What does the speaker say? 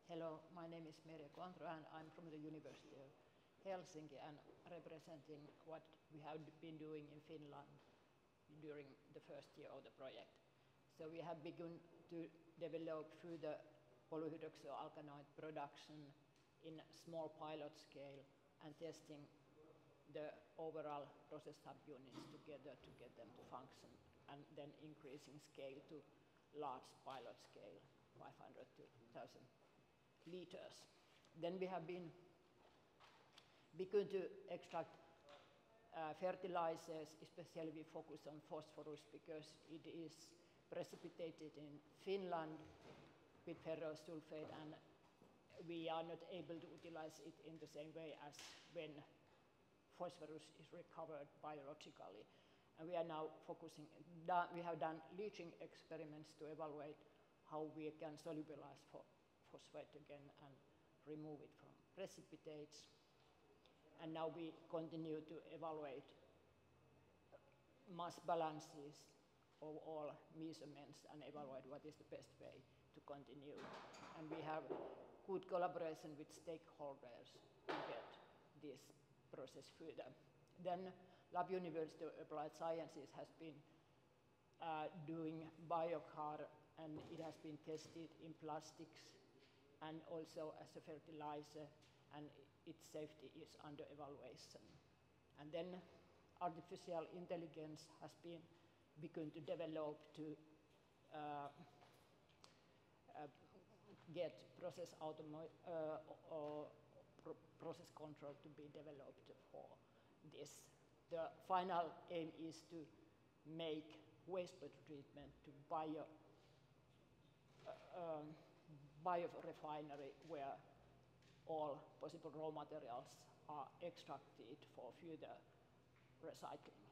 Hello, my name is Merja Kontro and I'm from the University of Helsinki and representing what we have been doing in Finland during the first year of the project. So we have begun to develop further polyhydroxyalkanoate production in small pilot scale and testing the overall process subunits together to get them to function, and then increasing scale to large pilot scale, 500 to 1,000 liters. Then we have begun to extract fertilizers, especially we focus on phosphorus because it is precipitated in Finland with ferrous sulfate, and we are not able to utilize it in the same way as when phosphorus is recovered biologically. And we are now focusing, we have done leaching experiments to evaluate how we can solubilize phosphate again and remove it from precipitates. And now we continue to evaluate mass balances of all measurements and evaluate what is the best way to continue. And we have good collaboration with stakeholders to get this process further. Then Lappi University of Applied Sciences has been doing biochar, and it has been tested in plastics and also as a fertilizer, and its safety is under evaluation. And then artificial intelligence has been begun to develop to get process process control to be developed for this. The final aim is to make wastewater treatment to biorefinery where all possible raw materials are extracted for further recycling.